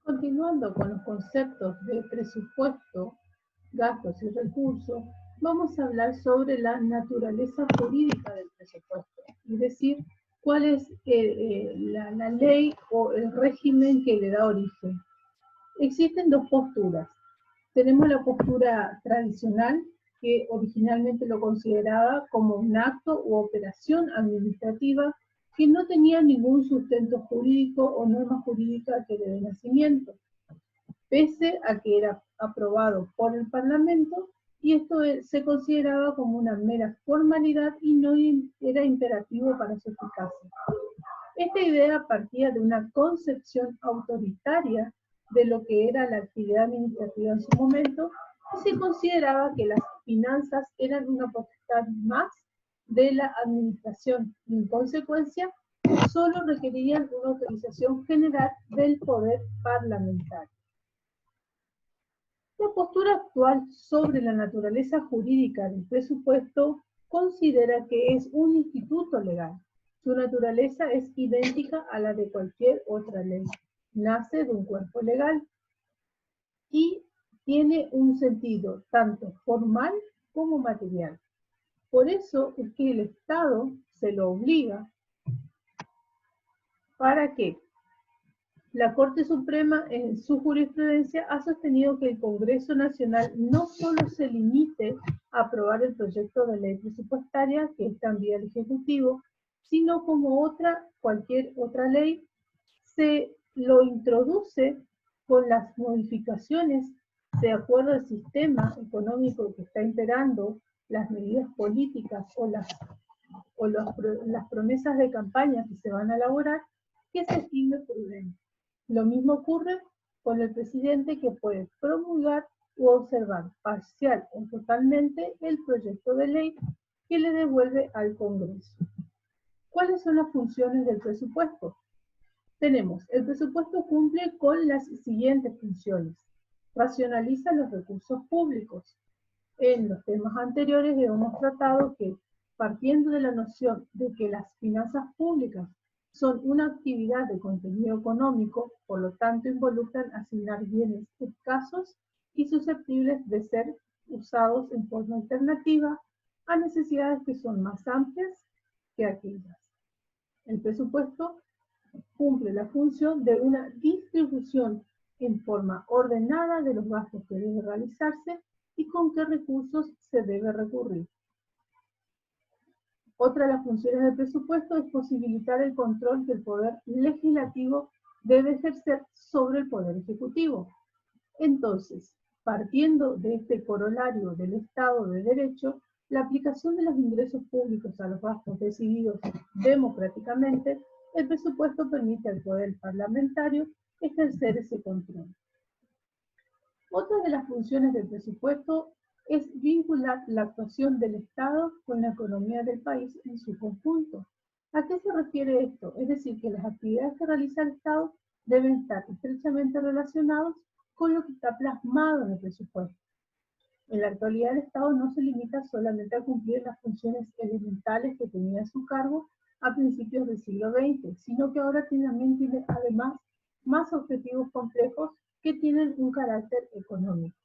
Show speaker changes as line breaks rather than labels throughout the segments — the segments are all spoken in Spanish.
Continuando con los conceptos de presupuesto, gastos y recursos, vamos a hablar sobre la naturaleza jurídica del presupuesto, es decir, cuál es la ley o el régimen que le da origen. Existen dos posturas. Tenemos la postura tradicional, que originalmente lo consideraba como un acto u operación administrativa que no tenía ningún sustento jurídico o norma jurídica que le dé nacimiento, pese a que era aprobado por el Parlamento, y esto se consideraba como una mera formalidad y no era imperativo para su eficacia. Esta idea partía de una concepción autoritaria de lo que era la actividad administrativa en su momento, y se consideraba que las finanzas eran una potestad más de la administración y, en consecuencia, solo requerían una autorización general del poder parlamentario. La postura actual sobre la naturaleza jurídica del presupuesto considera que es un instituto legal. Su naturaleza es idéntica a la de cualquier otra ley. Nace de un cuerpo legal y tiene un sentido tanto formal como material. Por eso es que el Estado se lo obliga. ¿Para qué? La Corte Suprema, en su jurisprudencia, ha sostenido que el Congreso Nacional no solo se limite a aprobar el proyecto de ley presupuestaria, que está en vía del Ejecutivo, sino como cualquier otra ley, se lo introduce con las modificaciones de acuerdo al sistema económico que está imperando, las medidas políticas o las promesas de campaña que se van a elaborar, que se estime prudente. Lo mismo ocurre con el presidente, que puede promulgar u observar parcial o totalmente el proyecto de ley que le devuelve al Congreso. ¿Cuáles son las funciones del presupuesto? Tenemos, el presupuesto cumple con las siguientes funciones. Racionaliza los recursos públicos. En los temas anteriores hemos tratado que, partiendo de la noción de que las finanzas públicas son una actividad de contenido económico, por lo tanto involucran asignar bienes escasos y susceptibles de ser usados en forma alternativa a necesidades que son más amplias que aquellas. El presupuesto cumple la función de una distribución en forma ordenada de los gastos que deben realizarse y con qué recursos se debe recurrir. Otra de las funciones del presupuesto es posibilitar el control que el Poder Legislativo debe ejercer sobre el Poder Ejecutivo. Entonces, partiendo de este corolario del Estado de Derecho, la aplicación de los ingresos públicos a los gastos decididos democráticamente, el presupuesto permite al Poder Parlamentario ejercer ese control. Otra de las funciones del presupuesto es vincular la actuación del Estado con la economía del país en su conjunto. ¿A qué se refiere esto? Es decir, que las actividades que realiza el Estado deben estar estrechamente relacionadas con lo que está plasmado en el presupuesto. En la actualidad, el Estado no se limita solamente a cumplir las funciones elementales que tenía a su cargo a principios del siglo XX, sino que ahora también tiene además más objetivos complejos que tienen un carácter económico.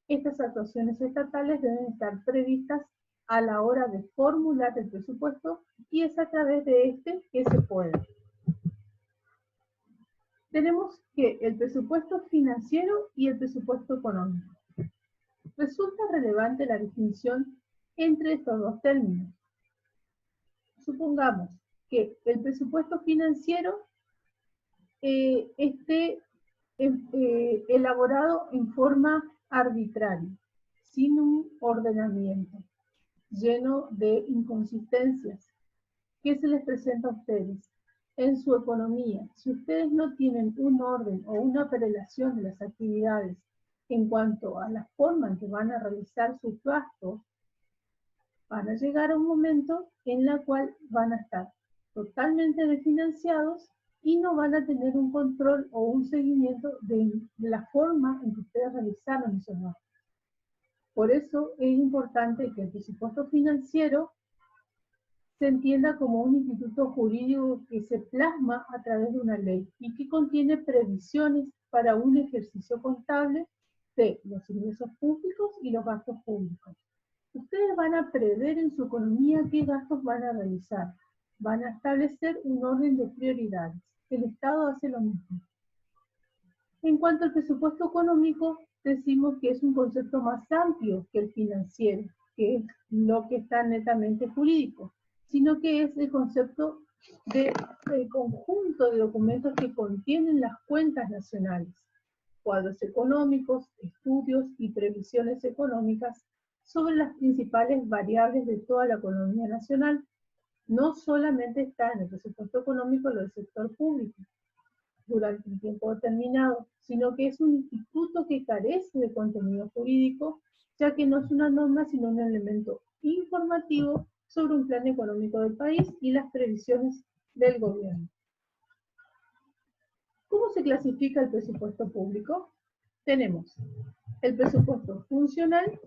Estas actuaciones estatales deben estar previstas a la hora de formular el presupuesto, y es a través de este que se puede. Tenemos que el presupuesto financiero y el presupuesto económico. Resulta relevante la distinción entre estos dos términos. Supongamos que el presupuesto financiero esté elaborado en forma arbitraria, sin un ordenamiento, lleno de inconsistencias. ¿Qué se les presenta a ustedes? En su economía, si ustedes no tienen un orden o una prelación de las actividades en cuanto a la forma en que van a realizar sus gastos, van a llegar a un momento en el cual van a estar totalmente desfinanciados y no van a tener un control o un seguimiento de la forma en que ustedes realizaron esos gastos. Por eso es importante que el presupuesto financiero se entienda como un instituto jurídico que se plasma a través de una ley y que contiene previsiones para un ejercicio contable de los ingresos públicos y los gastos públicos. Ustedes van a prever en su economía qué gastos van a realizar. Van a establecer un orden de prioridades. El Estado hace lo mismo. En cuanto al presupuesto económico, decimos que es un concepto más amplio que el financiero, que es lo que está netamente jurídico, sino que es el concepto del conjunto de documentos que contienen las cuentas nacionales, cuadros económicos, estudios y previsiones económicas sobre las principales variables de toda la economía nacional. No solamente está en el presupuesto económico lo del sector público durante un tiempo determinado, sino que es un instituto que carece de contenido jurídico, ya que no es una norma, sino un elemento informativo sobre un plan económico del país y las previsiones del gobierno. ¿Cómo se clasifica el presupuesto público? Tenemos el presupuesto funcional,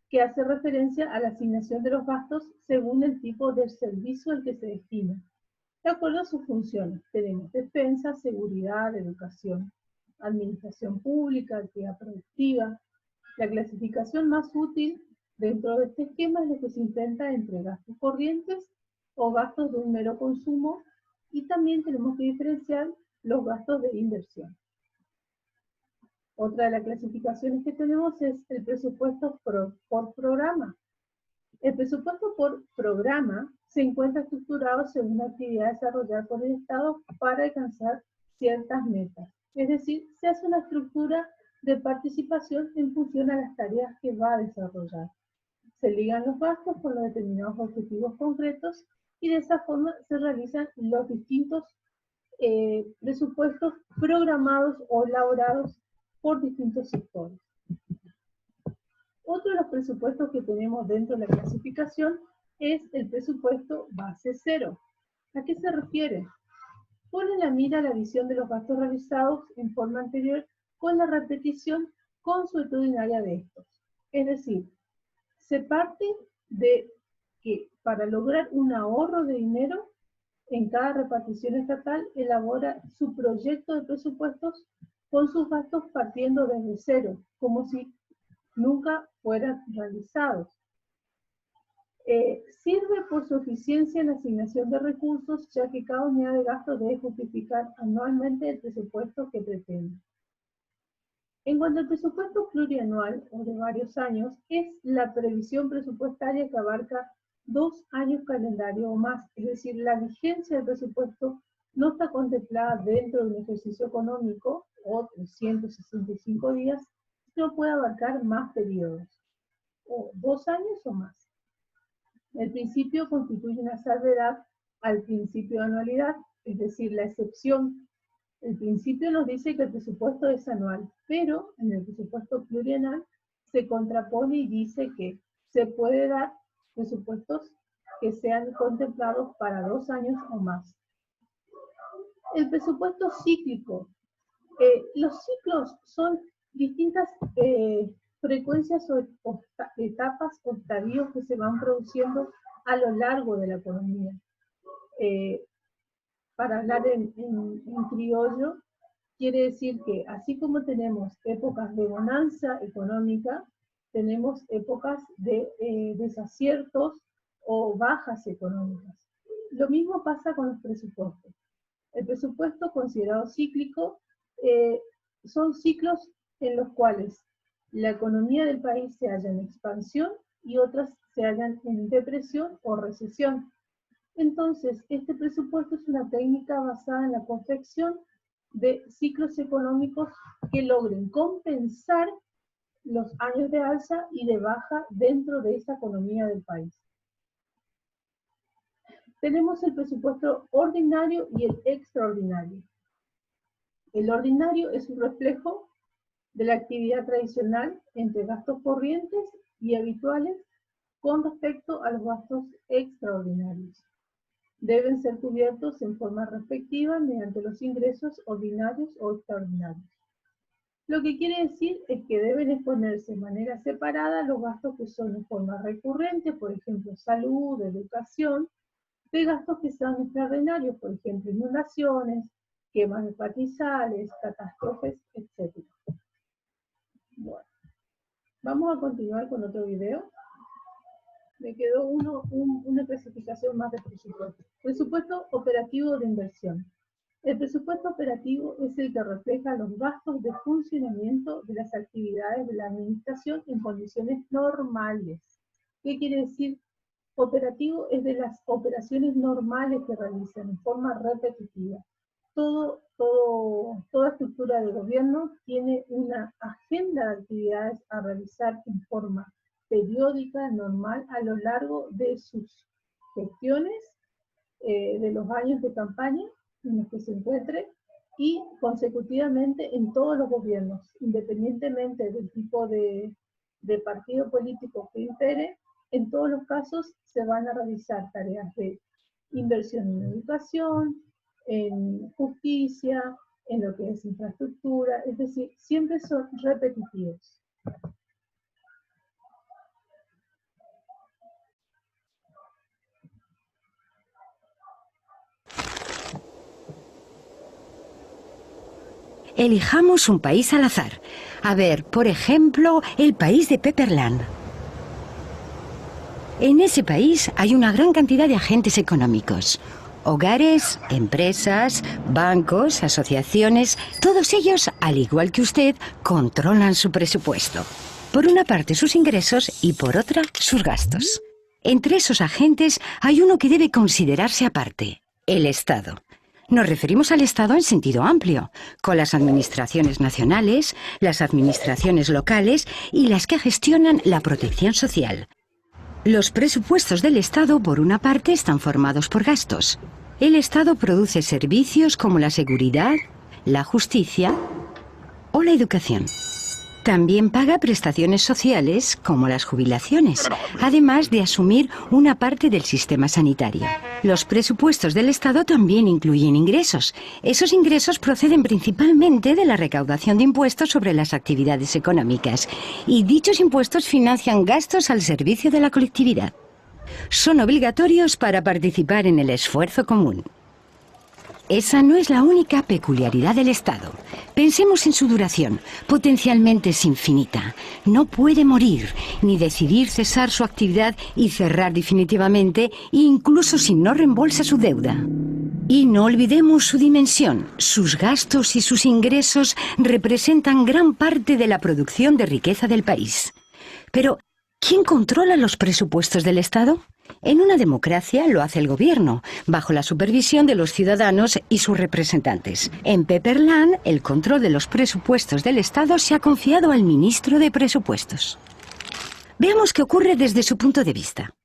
que hace referencia a la asignación de los gastos según el tipo de servicio al que se destina. De acuerdo a sus funciones, tenemos defensa, seguridad, educación, administración pública, actividad productiva. La clasificación más útil dentro de este esquema es lo que se intenta entre gastos corrientes o gastos de un mero consumo, y también tenemos que diferenciar los gastos de inversión. Otra de las clasificaciones que tenemos es el presupuesto por programa. El presupuesto por programa se encuentra estructurado según la actividad desarrollada por el Estado para alcanzar ciertas metas. Es decir, se hace una estructura de participación en función a las tareas que va a desarrollar. Se ligan los gastos con los determinados objetivos concretos y de esa forma se realizan los distintos presupuestos programados o elaborados por distintos sectores. Otro de los presupuestos que tenemos dentro de la clasificación es el presupuesto base cero. ¿A qué se refiere? Pone en la mira la visión de los gastos realizados en forma anterior con la repetición consuetudinaria de estos. Es decir, se parte de que para lograr un ahorro de dinero, en cada repartición estatal elabora su proyecto de presupuestos con sus gastos partiendo desde cero, como si nunca fueran realizados. Sirve por su eficiencia en la asignación de recursos, ya que cada unidad de gasto debe justificar anualmente el presupuesto que pretende. En cuanto al presupuesto plurianual, o de varios años, es la previsión presupuestaria que abarca 2 años calendario o más, es decir, la vigencia del presupuesto no está contemplada dentro de un ejercicio económico, o 365 días, sino puede abarcar más periodos, o 2 años o más. El principio constituye una salvedad al principio de anualidad, es decir, la excepción. El principio nos dice que el presupuesto es anual, pero en el presupuesto plurianual se contrapone y dice que se puede dar presupuestos que sean contemplados para 2 años o más. El presupuesto cíclico. Los ciclos son distintas frecuencias o etapas o estadios que se van produciendo a lo largo de la economía. Para hablar en criollo, quiere decir que así como tenemos épocas de bonanza económica, tenemos épocas de desaciertos o bajas económicas. Lo mismo pasa con los presupuestos. El presupuesto considerado cíclico son ciclos en los cuales la economía del país se halla en expansión y otras se hallan en depresión o recesión. Entonces, este presupuesto es una técnica basada en la confección de ciclos económicos que logren compensar los años de alza y de baja dentro de esa economía del país. Tenemos el presupuesto ordinario y el extraordinario. El ordinario es un reflejo de la actividad tradicional entre gastos corrientes y habituales con respecto a los gastos extraordinarios. Deben ser cubiertos en forma respectiva mediante los ingresos ordinarios o extraordinarios. Lo que quiere decir es que deben exponerse de manera separada los gastos que son de forma recurrente, por ejemplo, salud, educación, de gastos que sean extraordinarios, por ejemplo, inundaciones, quemas de pastizales, catástrofes, etc. Bueno, vamos a continuar con otro video. Me quedó una clasificación más de presupuesto. Presupuesto operativo de inversión. El presupuesto operativo es el que refleja los gastos de funcionamiento de las actividades de la administración en condiciones normales. ¿Qué quiere decir? Operativo es de las operaciones normales que realizan en forma repetitiva. Toda estructura de gobierno tiene una agenda de actividades a realizar en forma periódica, normal, a lo largo de sus gestiones, de los años de campaña en los que se encuentre, y consecutivamente en todos los gobiernos, independientemente del tipo de partido político que impere. En todos los casos se van a realizar tareas de inversión en educación, en justicia, en lo que es infraestructura, es decir, siempre son repetitivos.
Elijamos un país al azar. A ver, por ejemplo, el país de Pepperland. En ese país hay una gran cantidad de agentes económicos. Hogares, empresas, bancos, asociaciones, todos ellos, al igual que usted, controlan su presupuesto. Por una parte sus ingresos y por otra sus gastos. Entre esos agentes hay uno que debe considerarse aparte, el Estado. Nos referimos al Estado en sentido amplio, con las administraciones nacionales, las administraciones locales y las que gestionan la protección social. Los presupuestos del Estado, por una parte, están formados por gastos. El Estado produce servicios como la seguridad, la justicia o la educación. También paga prestaciones sociales, como las jubilaciones, además de asumir una parte del sistema sanitario. Los presupuestos del Estado también incluyen ingresos. Esos ingresos proceden principalmente de la recaudación de impuestos sobre las actividades económicas, y dichos impuestos financian gastos al servicio de la colectividad. Son obligatorios para participar en el esfuerzo común. Esa no es la única peculiaridad del Estado. Pensemos en su duración. Potencialmente es infinita. No puede morir, ni decidir cesar su actividad y cerrar definitivamente, incluso si no reembolsa su deuda. Y no olvidemos su dimensión. Sus gastos y sus ingresos representan gran parte de la producción de riqueza del país. Pero, ¿quién controla los presupuestos del Estado? En una democracia lo hace el gobierno, bajo la supervisión de los ciudadanos y sus representantes. En Pepperland, el control de los presupuestos del Estado se ha confiado al ministro de Presupuestos. Veamos qué ocurre desde su punto de vista.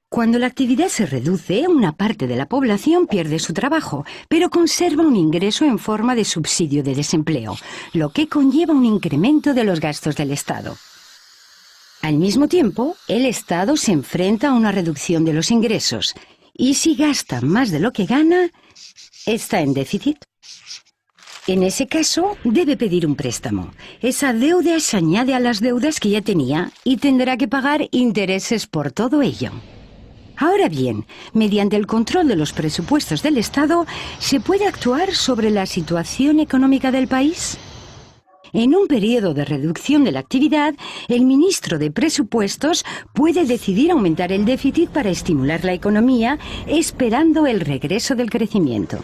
Cuando la actividad se reduce, una parte de la población pierde su trabajo, pero conserva un ingreso en forma de subsidio de desempleo, lo que conlleva un incremento de los gastos del Estado. Al mismo tiempo, el Estado se enfrenta a una reducción de los ingresos, y si gasta más de lo que gana, está en déficit. En ese caso, debe pedir un préstamo. Esa deuda se añade a las deudas que ya tenía y tendrá que pagar intereses por todo ello. Ahora bien, mediante el control de los presupuestos del Estado, ¿se puede actuar sobre la situación económica del país? En un periodo de reducción de la actividad, el ministro de Presupuestos puede decidir aumentar el déficit para estimular la economía, esperando el regreso del crecimiento.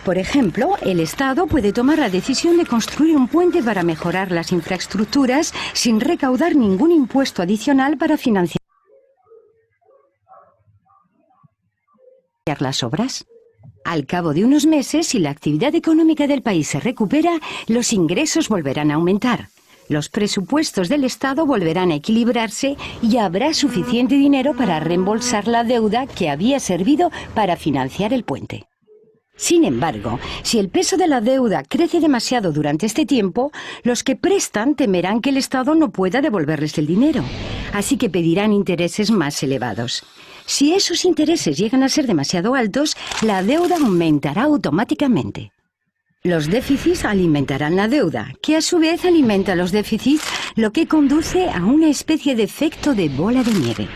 Por ejemplo, el Estado puede tomar la decisión de construir un puente para mejorar las infraestructuras sin recaudar ningún impuesto adicional para financiar las obras. Al cabo de unos meses, si la actividad económica del país se recupera, los ingresos volverán a aumentar. Los presupuestos del Estado volverán a equilibrarse y habrá suficiente dinero para reembolsar la deuda que había servido para financiar el puente. Sin embargo, si el peso de la deuda crece demasiado durante este tiempo, los que prestan temerán que el Estado no pueda devolverles el dinero, así que pedirán intereses más elevados. Si esos intereses llegan a ser demasiado altos, la deuda aumentará automáticamente. Los déficits alimentarán la deuda, que a su vez alimenta los déficits, lo que conduce a una especie de efecto de bola de nieve.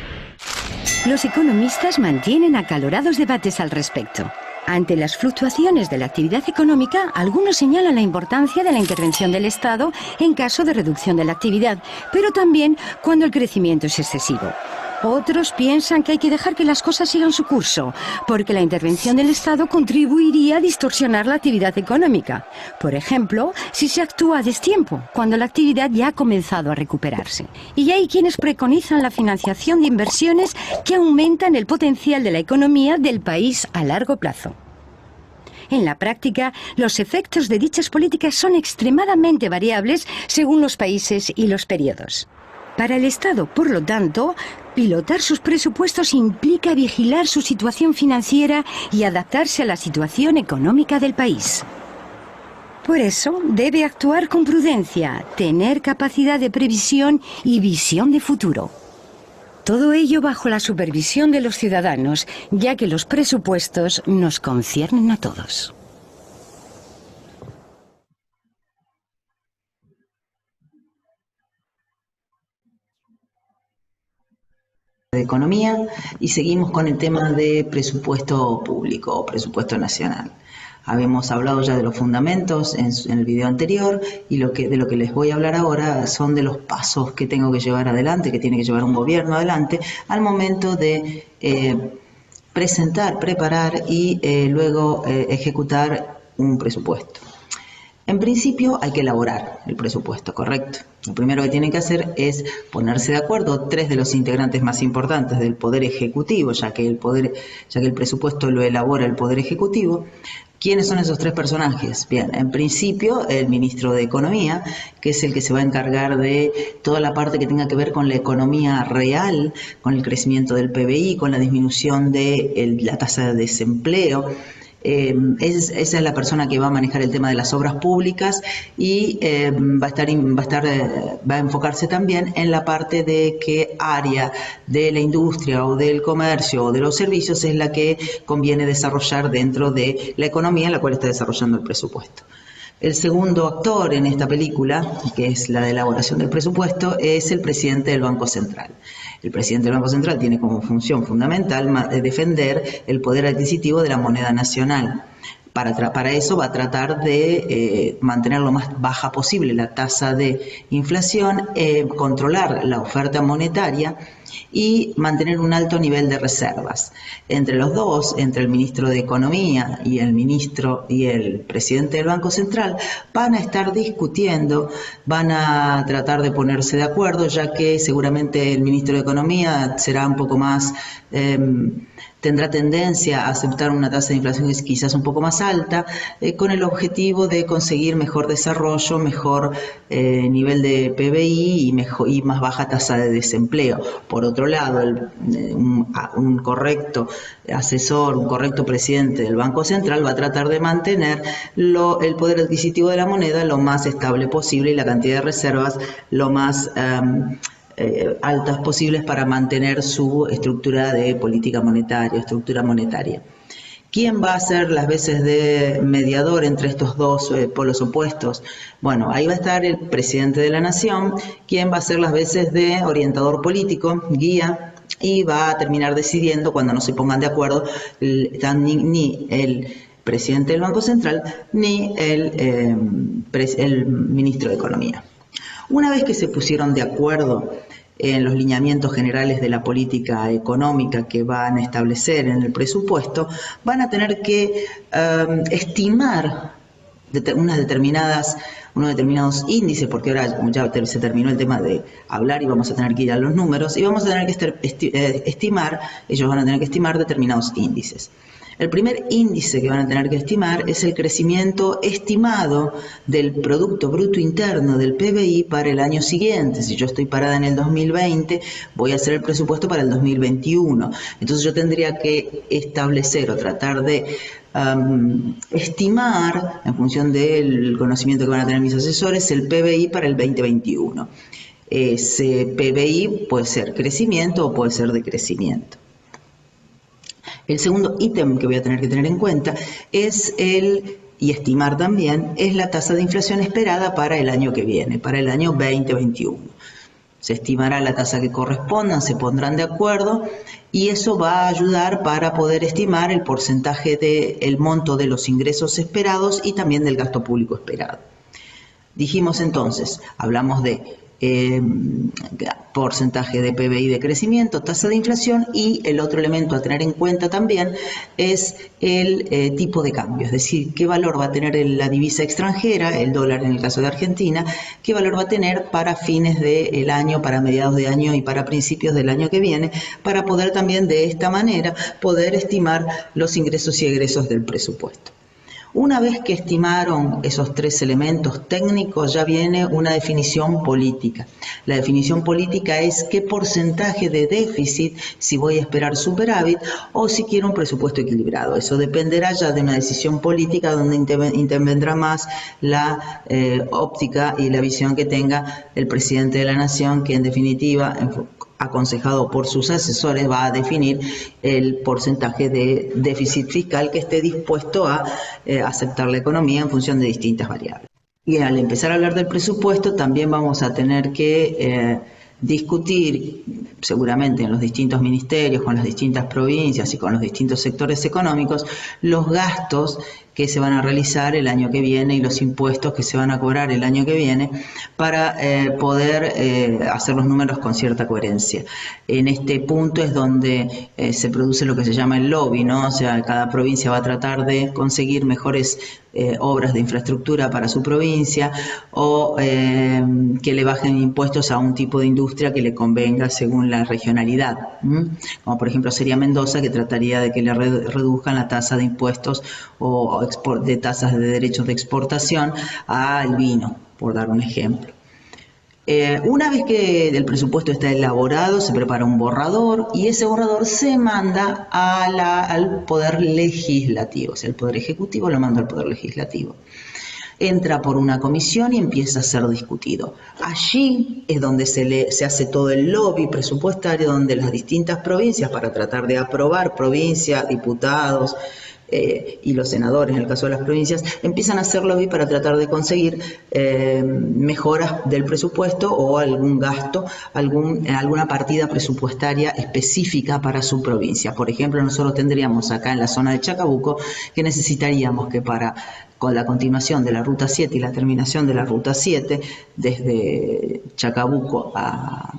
Los economistas mantienen acalorados debates al respecto. Ante las fluctuaciones de la actividad económica, algunos señalan la importancia de la intervención del Estado en caso de reducción de la actividad, pero también cuando el crecimiento es excesivo. Otros piensan que hay que dejar que las cosas sigan su curso, porque la intervención del Estado contribuiría a distorsionar la actividad económica. Por ejemplo, si se actúa a destiempo, cuando la actividad ya ha comenzado a recuperarse. Y hay quienes preconizan la financiación de inversiones que aumentan el potencial de la economía del país a largo plazo. En la práctica, los efectos de dichas políticas son extremadamente variables según los países y los periodos. Para el Estado, por lo tanto, pilotar sus presupuestos implica vigilar su situación financiera y adaptarse a la situación económica del país. Por eso, debe actuar con prudencia, tener capacidad de previsión y visión de futuro. Todo ello bajo la supervisión de los ciudadanos, ya que los presupuestos nos conciernen a todos.
De economía y seguimos con el tema de presupuesto público o presupuesto nacional. Habíamos hablado ya de los fundamentos en el video anterior y de lo que les voy a hablar ahora son de los pasos que tengo que llevar adelante, que tiene que llevar un gobierno adelante al momento de presentar, preparar y luego ejecutar un presupuesto. En principio hay que elaborar el presupuesto, ¿correcto? Lo primero que tienen que hacer es ponerse de acuerdo tres de los integrantes más importantes del Poder Ejecutivo, ya que el presupuesto lo elabora el Poder Ejecutivo. ¿Quiénes son esos tres personajes? Bien, en principio el ministro de Economía, que es el que se va a encargar de toda la parte que tenga que ver con la economía real, con el crecimiento del PBI, con la disminución de la tasa de desempleo. Esa es la persona que va a manejar el tema de las obras públicas y va a enfocarse también en la parte de qué área de la industria o del comercio o de los servicios es la que conviene desarrollar dentro de la economía en la cual está desarrollando el presupuesto. El segundo actor en esta película, que es la de elaboración del presupuesto, es el presidente del Banco Central. El presidente del Banco Central tiene como función fundamental defender el poder adquisitivo de la moneda nacional. Para eso va a tratar de mantener lo más baja posible la tasa de inflación, controlar la oferta monetaria y mantener un alto nivel de reservas. Entre los dos, entre el ministro de Economía y el presidente del Banco Central, van a estar discutiendo, van a tratar de ponerse de acuerdo, ya que seguramente el ministro de Economía será un poco más tendrá tendencia a aceptar una tasa de inflación que es quizás un poco más alta, con el objetivo de conseguir mejor desarrollo, mejor nivel de PBI y más baja tasa de desempleo. Por otro lado, un correcto asesor, un correcto presidente del Banco Central va a tratar de mantener el poder adquisitivo de la moneda lo más estable posible y la cantidad de reservas lo más altas posibles para mantener su estructura de política monetaria, estructura monetaria. ¿Quién va a ser las veces de mediador entre estos dos polos opuestos? Bueno, ahí va a estar el presidente de la Nación, quien va a ser las veces de orientador político, guía, y va a terminar decidiendo cuando no se pongan de acuerdo ni el presidente del Banco Central ni el ministro de Economía. Una vez que se pusieron de acuerdo en los lineamientos generales de la política económica que van a establecer en el presupuesto, van a tener que estimar unos determinados índices, porque ahora ya se terminó el tema de hablar y vamos a tener que ir a los números, y vamos a tener que ellos van a tener que estimar determinados índices. El primer índice que van a tener que estimar es el crecimiento estimado del Producto Bruto Interno del PBI para el año siguiente. Si yo estoy parada en el 2020, voy a hacer el presupuesto para el 2021. Entonces yo tendría que establecer o tratar de estimar, en función del conocimiento que van a tener mis asesores, el PBI para el 2021. Ese PBI puede ser crecimiento o puede ser decrecimiento. El segundo ítem que voy a tener que tener en cuenta es el y estimar también es la tasa de inflación esperada para el año que viene, para el año 2021. Se estimará la tasa que correspondan, se pondrán de acuerdo y eso va a ayudar para poder estimar el porcentaje del monto de los ingresos esperados y también del gasto público esperado. Dijimos entonces, hablamos de porcentaje de PBI de crecimiento, tasa de inflación, y el otro elemento a tener en cuenta también es el tipo de cambio, es decir, qué valor va a tener la divisa extranjera, el dólar en el caso de Argentina, qué valor va a tener para fines del año, para mediados de año y para principios del año que viene, para poder también de esta manera poder estimar los ingresos y egresos del presupuesto. Una vez que estimaron esos tres elementos técnicos, ya viene una definición política. La definición política es qué porcentaje de déficit, si voy a esperar superávit o si quiero un presupuesto equilibrado. Eso dependerá ya de una decisión política donde intervendrá más la óptica y la visión que tenga el presidente de la Nación, que en definitiva, aconsejado por sus asesores, va a definir el porcentaje de déficit fiscal que esté dispuesto a aceptar la economía en función de distintas variables. Y al empezar a hablar del presupuesto también vamos a tener que discutir seguramente en los distintos ministerios, con las distintas provincias y con los distintos sectores económicos, los gastos que se van a realizar el año que viene y los impuestos que se van a cobrar el año que viene para poder hacer los números con cierta coherencia. En este punto es donde se produce lo que se llama el lobby, ¿no? O sea, cada provincia va a tratar de conseguir mejores obras de infraestructura para su provincia o que le bajen impuestos a un tipo de industria que le convenga según la regionalidad. Como por ejemplo sería Mendoza, que trataría de que le reduzcan la tasa de impuestos o de tasas de derechos de exportación al vino, por dar un ejemplo. Una vez que el presupuesto está elaborado, se prepara un borrador y ese borrador se manda al Poder Legislativo. O sea, el Poder Ejecutivo lo manda al Poder Legislativo. Entra por una comisión y empieza a ser discutido. Allí es donde se hace todo el lobby presupuestario, donde las distintas provincias, para tratar de aprobar, provincia, diputados, y los senadores, en el caso de las provincias, empiezan a hacer lobby para tratar de conseguir mejoras del presupuesto o algún gasto, alguna partida presupuestaria específica para su provincia. Por ejemplo, nosotros tendríamos acá en la zona de Chacabuco que necesitaríamos que con la continuación de la Ruta 7 y la terminación de la Ruta 7, desde Chacabuco a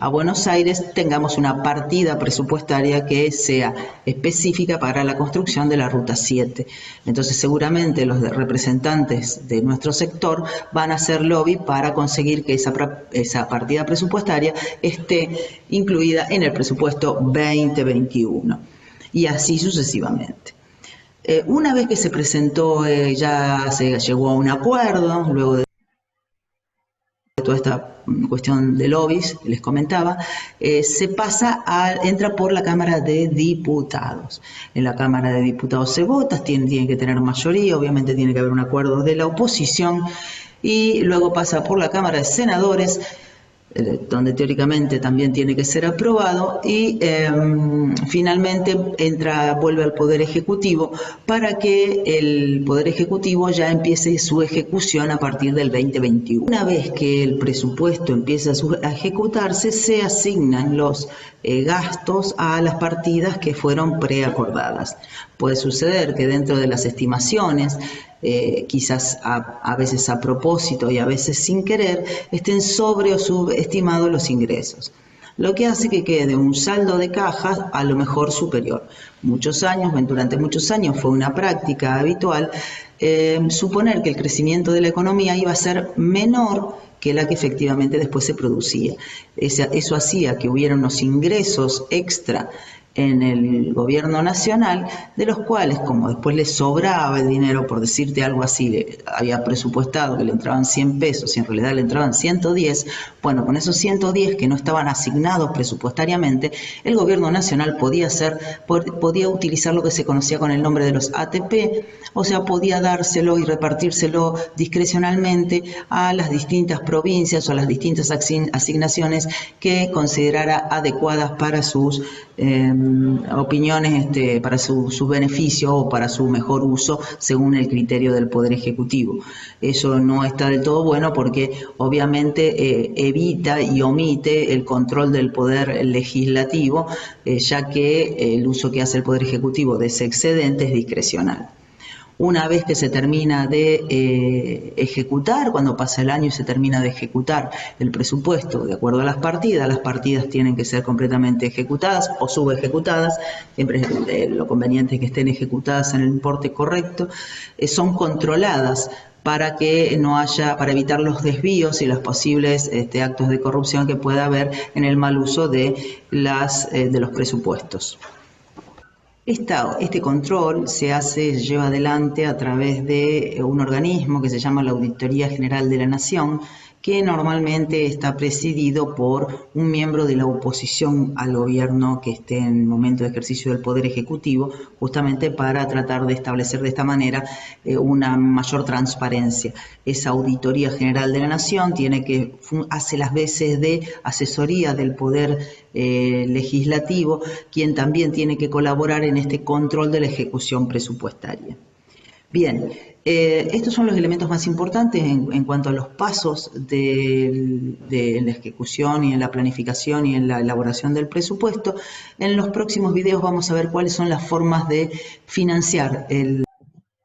Buenos Aires, tengamos una partida presupuestaria que sea específica para la construcción de la Ruta 7. Entonces seguramente los representantes de nuestro sector van a hacer lobby para conseguir que esa partida presupuestaria esté incluida en el presupuesto 2021 y así sucesivamente. Una vez que se presentó, ya se llegó a un acuerdo, luego de toda esta cuestión de lobbies, les comentaba, entra por la Cámara de Diputados. En la Cámara de Diputados se vota, tiene que tener mayoría, obviamente tiene que haber un acuerdo de la oposición, y luego pasa por la Cámara de Senadores, donde teóricamente también tiene que ser aprobado, y finalmente vuelve al Poder Ejecutivo para que el Poder Ejecutivo ya empiece su ejecución a partir del 2021. Una vez que el presupuesto empieza a ejecutarse, se asignan los gastos a las partidas que fueron preacordadas. Puede suceder que dentro de las estimaciones, quizás a veces a propósito y a veces sin querer, estén sobre o subestimados los ingresos, lo que hace que quede un saldo de caja a lo mejor superior. Durante muchos años fue una práctica habitual suponer que el crecimiento de la economía iba a ser menor que la que efectivamente después se producía. Eso hacía que hubiera unos ingresos extra en el gobierno nacional, de los cuales, como después le sobraba el dinero, por decirte algo así, había presupuestado que le entraban 100 pesos y en realidad le entraban 110, bueno, con esos 110 que no estaban asignados presupuestariamente, el gobierno nacional podía utilizar lo que se conocía con el nombre de los ATP, o sea, podía dárselo y repartírselo discrecionalmente a las distintas provincias o a las distintas asignaciones que considerara adecuadas para sus opiniones para su beneficio o para su mejor uso según el criterio del Poder Ejecutivo. Eso no está del todo bueno porque obviamente evita y omite el control del Poder Legislativo, ya que el uso que hace el Poder Ejecutivo de ese excedente es discrecional. Una vez que se termina de ejecutar, cuando pasa el año y se termina de ejecutar el presupuesto de acuerdo a las partidas tienen que ser completamente ejecutadas o subejecutadas, siempre lo conveniente es que estén ejecutadas en el importe correcto, son controladas para que no haya, para evitar los desvíos y los posibles actos de corrupción que pueda haber en el mal uso de los presupuestos. Este control se lleva adelante a través de un organismo que se llama la Auditoría General de la Nación, que normalmente está presidido por un miembro de la oposición al gobierno que esté en el momento de ejercicio del Poder Ejecutivo, justamente para tratar de establecer de esta manera una mayor transparencia. Esa Auditoría General de la Nación hace las veces de asesoría del Poder Legislativo, quien también tiene que colaborar en este control de la ejecución presupuestaria. Bien, estos son los elementos más importantes en cuanto a los pasos de la ejecución y en la planificación y en la elaboración del presupuesto. En los próximos videos vamos a ver cuáles son las formas de financiar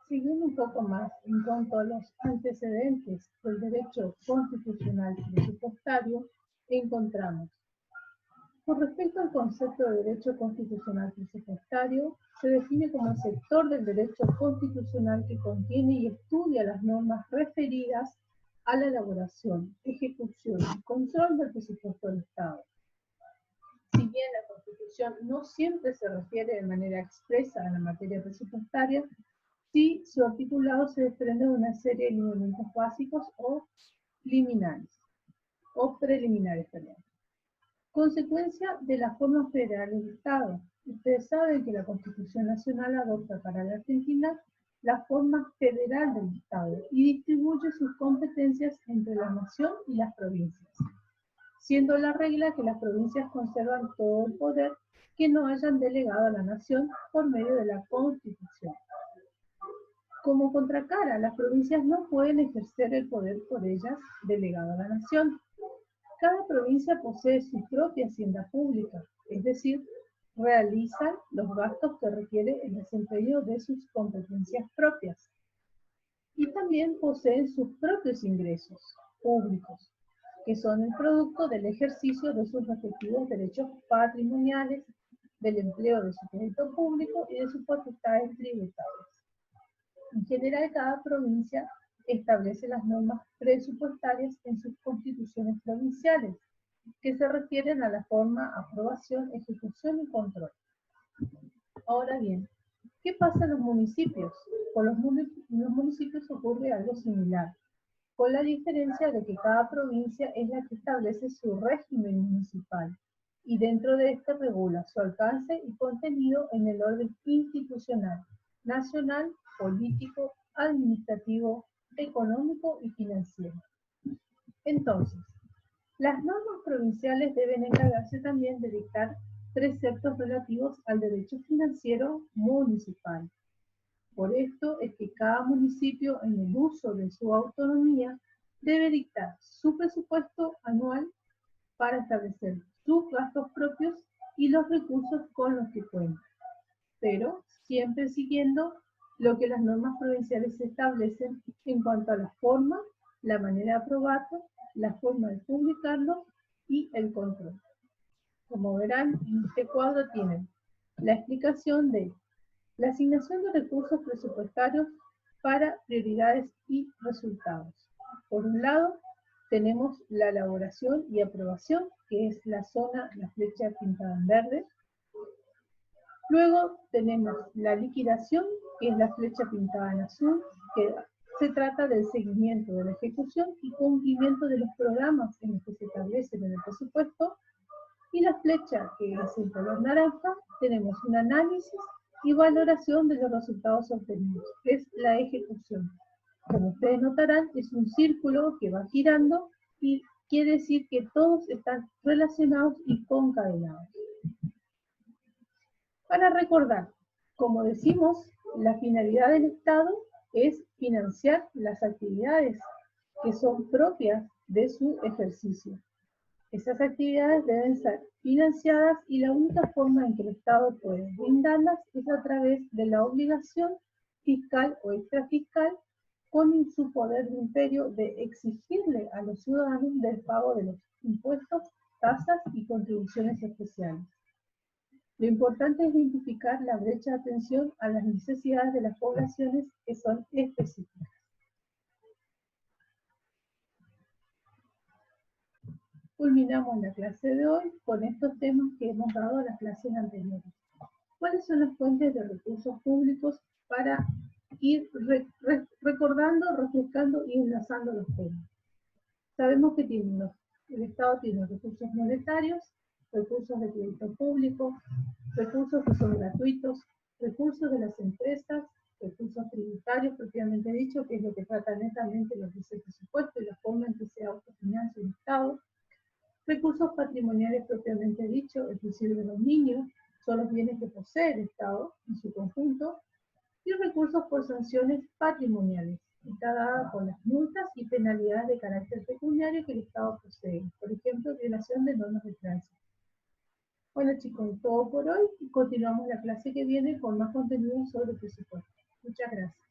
Siguiendo un poco más en cuanto a los antecedentes del derecho constitucional presupuestario, encontramos: con respecto al concepto de derecho constitucional presupuestario, se define como el sector del derecho constitucional que contiene y estudia las normas referidas a la elaboración, ejecución y control del presupuesto del Estado. Si bien la Constitución no siempre se refiere de manera expresa a la materia presupuestaria, sí su articulado se desprende de una serie de lineamientos básicos o preliminares. Consecuencia de la forma federal del Estado. Ustedes saben que la Constitución Nacional adopta para la Argentina la forma federal del Estado y distribuye sus competencias entre la nación y las provincias, siendo la regla que las provincias conservan todo el poder que no hayan delegado a la nación por medio de la Constitución. Como contracara, las provincias no pueden ejercer el poder por ellas delegado a la nación. Cada provincia posee su propia hacienda pública, es decir, realiza los gastos que requiere el desempeño de sus competencias propias. Y también poseen sus propios ingresos públicos, que son el producto del ejercicio de sus respectivos derechos patrimoniales, del empleo de su crédito público y de sus potestades tributarias. En general, cada provincia establece las normas presupuestarias en sus constituciones provinciales, que se refieren a la forma aprobación, ejecución y control. Ahora bien, ¿qué pasa en los municipios? Con los municipios ocurre algo similar, con la diferencia de que cada provincia es la que establece su régimen municipal, y dentro de este regula su alcance y contenido en el orden institucional, nacional, político, administrativo, económico y financiero. Entonces, las normas provinciales deben encargarse también de dictar preceptos relativos al derecho financiero municipal. Por esto es que cada municipio, en el uso de su autonomía, debe dictar su presupuesto anual para establecer sus gastos propios y los recursos con los que cuenta, pero siempre siguiendo lo que las normas provinciales establecen en cuanto a la forma, la manera de aprobarlo, la forma de publicarlo y el control. Como verán, en este cuadro tienen la explicación de la asignación de recursos presupuestarios para prioridades y resultados. Por un lado, tenemos la elaboración y aprobación, que es la flecha pintada en verde. Luego tenemos la liquidación, que es la flecha pintada en azul, que se trata del seguimiento de la ejecución y cumplimiento de los programas en los que se establecen en el presupuesto. Y la flecha, que es en color naranja, tenemos un análisis y valoración de los resultados obtenidos, que es la ejecución. Como ustedes notarán, es un círculo que va girando y quiere decir que todos están relacionados y concadenados. Para recordar, como decimos, la finalidad del Estado es financiar las actividades que son propias de su ejercicio. Esas actividades deben ser financiadas y la única forma en que el Estado puede brindarlas es a través de la obligación fiscal o extrafiscal con su poder de imperio de exigirle a los ciudadanos del pago de los impuestos, tasas y contribuciones especiales. Lo importante es identificar la brecha de atención a las necesidades de las poblaciones que son específicas. Culminamos la clase de hoy con estos temas que hemos dado en las clases anteriores. ¿Cuáles son las fuentes de recursos públicos para ir recordando, refrescando y enlazando los temas? Sabemos que el Estado tiene recursos monetarios, recursos de crédito público, recursos que son gratuitos, recursos de las empresas, recursos tributarios propiamente dicho, que es lo que trata netamente lo que es el presupuesto y la forma en que se autofinancia el Estado, recursos patrimoniales propiamente dicho, es decir, de los niños, son los bienes que posee el Estado en su conjunto, y recursos por sanciones patrimoniales, que está dada por las multas y penalidades de carácter pecuniario que el Estado posee, por ejemplo, violación de normas de tránsito. Bueno chicos, todo por hoy, y continuamos la clase que viene con más contenido sobre el presupuesto. Muchas gracias.